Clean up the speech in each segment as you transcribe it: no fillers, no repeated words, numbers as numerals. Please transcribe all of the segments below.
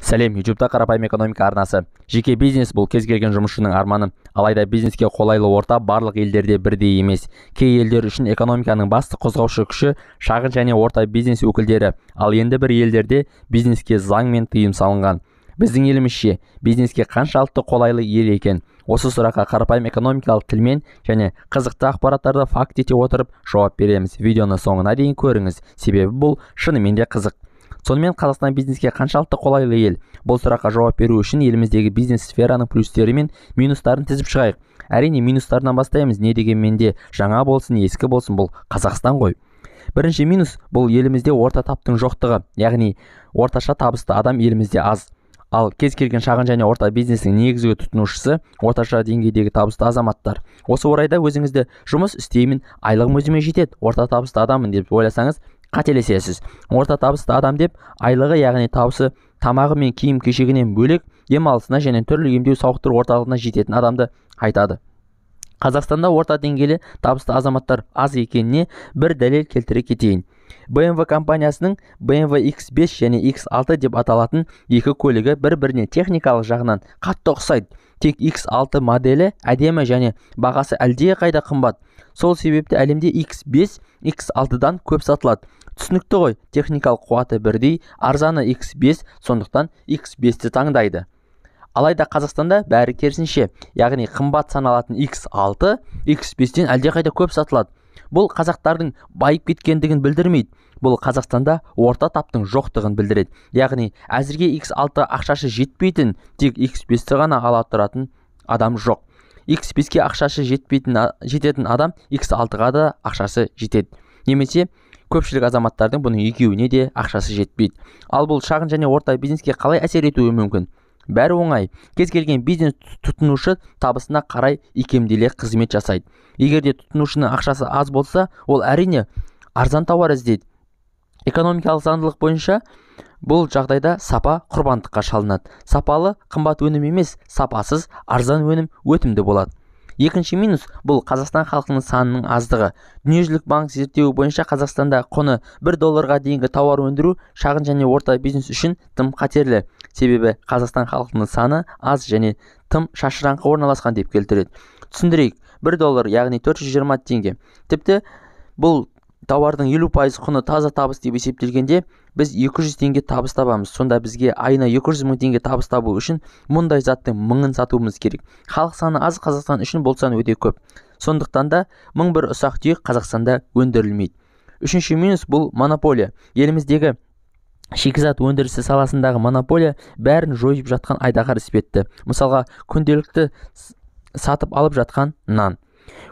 Сәлем, YouTube'да қарапайым экономика арнасы. Жеке бизнес бұл кез келген жұмысшының арманы. Алайда бизнеске қолайлы орта барлық елдерде бірдей емес. Кей елдер үшін экономиканың басты қозғаушы күші шағын және орта бизнес өкілдері, ал енді бір елдерде бизнеске заң мен тыйым салынған. Біздің елімізше бизнеске қаншалықты қолайлы ел екен? Осы сұраққа қарапайым экономикалық тілмен және қызықты ақпараттарды факт ете отырып жауап береміз. Видеоны соңына дейін көріңіз, себебі бұл шынымен де қызық. Сонымен Қазақстан бизнеске қаншалықты қолайлы ел? Бұл сұраққа жауап беру үшін еліміздегі бизнес сфераның плюстері мен минустарын тізіп шығайық. Әрине минустарынан бастаймыз, не дегенмен де жаңа болсын, ескі болсын, бұл Қазақстан ғой. Бірінші минус бұл елімізде орта таптың жоқтығы, яғни орташа табысты адам елімізде аз. Ал кез келген шағын және орта бизнестің негізгі тұтынушысы орташа деңгейдегі табысты азаматтар. Осы орайда өзіңізді жұмыс істеймін, айлығым өзіме жетеді, орта табысты адаммын деп ойласаңыз қателесесіз. Орта табысты адам деп айлығы, яғни табысы тамағы мен киім кешегінен бөлек демалысына және түрлі емдеу сауықтыру орталығына жететін адамды айтады. Қазақстанда орта деңгейлі табысты азаматтар аз екеніне бір дәлел келтіре кетейін. BMW компаниясының BMW X5 және X6 деп аталатын екі көлігі бір-біріне техникалық жағынан қатты ұқсайды. Тек X6 моделі әдемі және бағасы әлде қайда қымбат. Сол себепті әлемде X5 X6-дан көп сатылады. Түсінікті ғой, техникалық қуаты бірдей, арзаны X5, сондықтан X5-ті таңдайды. Алайда Қазақстанда бәрі керісінше, яғни қымбат саналатын X6 X5-тен әлдеқайда көп сатылады. Бұл қазақтардың байып кеткендігін білдірмейді. Бұл Қазақстанда орта таптың жоқтығын білдіреді. Яғни әзірге X6 ақшасы жетпейтін, тек X5-ті ғана ала тұратын адам жоқ. X5-ке ақшасы жететін адам X6-ға да ақшасы жетеді. Немесе көпшілік азаматтардың бұның екеуіне де ақшасы жетпейді. Ал бұл шағын және орта бизнеске қалай әсер етуі мүмкін? Бәрі оңай. Кез келген бизнес тұтынушы табысына қарай икемделе қызмет жасайды. Егер де тұтынушының ақшасы аз болса, ол әрине арзан тауар іздейді. Экономикалық заңдылық бойынша бұл жағдайда сапа құрбандыққа шалынады. Сапалы қымбат өнім емес, сапасыз арзан өнім өтімді болады. Екінші минус бұл Қазақстан халқының санының аздығы. Дүниежүзілік банк зерттеуі бойынша Қазақстанда құны $1 дейінгі тауар өндіру шағын және орта бизнес үшін тым қатерлі. Себебі Қазақстан халқының саны аз және тым шашыраңқы орналасқан деп келтіреді. Түсіндірейік, $1 яғни 420 теңге. Тіпті бұл тауардың 50% құны таза табыс деп есептелгенде, біз 200 теңге табыс табамыз. Сонда бізге айына 200 мың теңге табыс табу үшін мұндай заттың мыңын сатуымыз керек. Халық саны аз Қазақстан үшін бұл сан өте көп. Сондықтан да 1001 ұсақ түйек Қазақстанда өндірілмейді. Үшінші минус бұл монополия. Еліміздегі шикізат өндірісі саласындағы монополия бәрін жойып жатқан айдаһар іспетті. Мысалға, күнделікті сатып алып жатқан нан.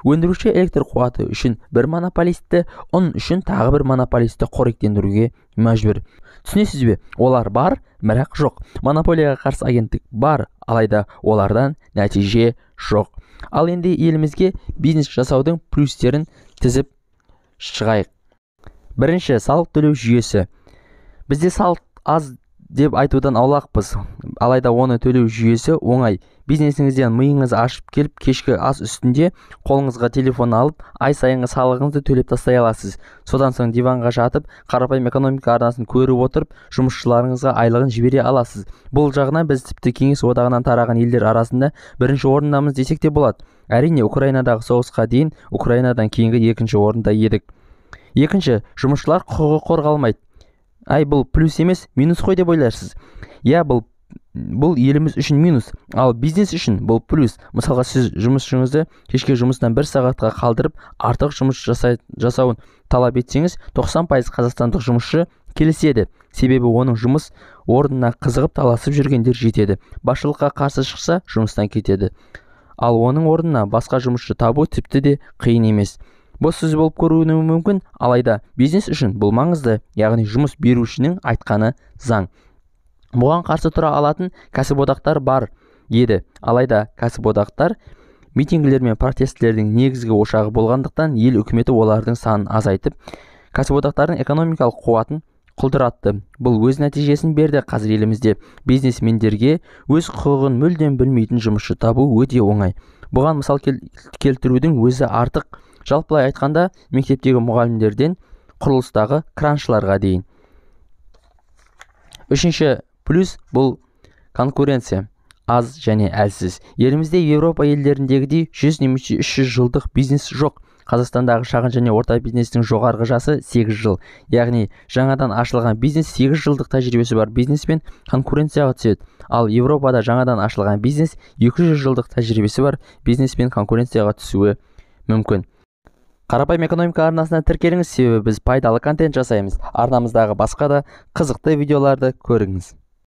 Өндіруші электр қуаты үшін бір монополисті, ұн үшін тағы бір монополисті қоректендіруге мәжбүр. Түсінесіз бе? Олар бар, бірақ жоқ. Монополияға қарсы агенттік бар, алайда олардан нәтиже жоқ. Ал енді елімізге бизнес жасаудың плюстерін тізіп шығайық. Бірінші, салық төлеу жүйесі. Бізде салық аз деп айтудан аулақпыз, алайда оны төлеу жүйесі оңай. Бизнесіңізден миыңыз ашып келіп, кешкі ас үстінде қолыңызға телефон алып, ай сайынғы салығыңызды төлеп тастай аласыз. Содан соң диванға жатып, қарапайым экономика арнасын көріп отырып, жұмысшыларыңызға айлығын жібере аласыз. Бұл жағынан біз тіпті Кеңес одағынан тараған елдер арасында бірінші орындамыз десек те болады. Әрине, Украинадағы соғысқа дейін Украинадан кейінгі екінші орында едік. Екінші, жұмысшылар құқығы қорғалмайды. Бұл плюс емес, минус қой деп ойларсыз. Бұл еліміз үшін минус, ал бизнес үшін бұл плюс. Мысалға, сіз жұмысшыңызды кешке жұмыстан 1 сағатқа қалдырып, артық жұмыс жасауын талап етсеңіз, 90% қазақстандық жұмысшы келіседі. Себебі оның жұмыс орнына қызығып таласып жүргендер жетеді. Басшылыққа қарсы шықса, жұмыстан кетеді. Ал оның орнына басқа жұмысшы табу тіпті де қиын емес. Бос сөз болып көруі мүмкін, алайда бизнес үшін бұл маңызды, яғни жұмыс берушінің айтқаны заң. Бұған қарсы тұра алатын кәсіподақтар бар еді, алайда кәсіподақтар митингілер мен протестлердің негізгі ошағы болғандықтан ел үкіметі олардың санын азайтып, кәсіподақтардың экономикалық қуатын құлдыратты. Бұл өз нәтижесін берді. Қазір елімізде бизнесмендерге өз құқығын мүлдем білмейтін жұмысшы табу өте оңай. Бұған мысал келтірудің өзі артық. Жалпылай айтқанда, мектептегі мұғалімдерден құрылыстағы краншыларға дейін. Үшінші Плюс бұл конкуренция аз және әлсіз. Елімізде Еуропа елдеріндегідей 100 немесе 300 жылдық бизнес жоқ. Қазақстандағы шағын және орта бизнестің жоғарғы жасы 8 жыл. Яғни жаңадан ашылған бизнес 8 жылдық тәжірибесі бар бизнеспен конкуренцияға түседі. Ал Еуропада жаңадан ашылған бизнес 200 жылдық тәжірибесі бар бизнеспен конкуренцияға түсуі мүмкін. Қарапайым экономика арнасына тіркеліңіз, себебі біз пайдалы контент жасаймыз. Арнамыздағы басқа да қызықты видеоларды көріңіз.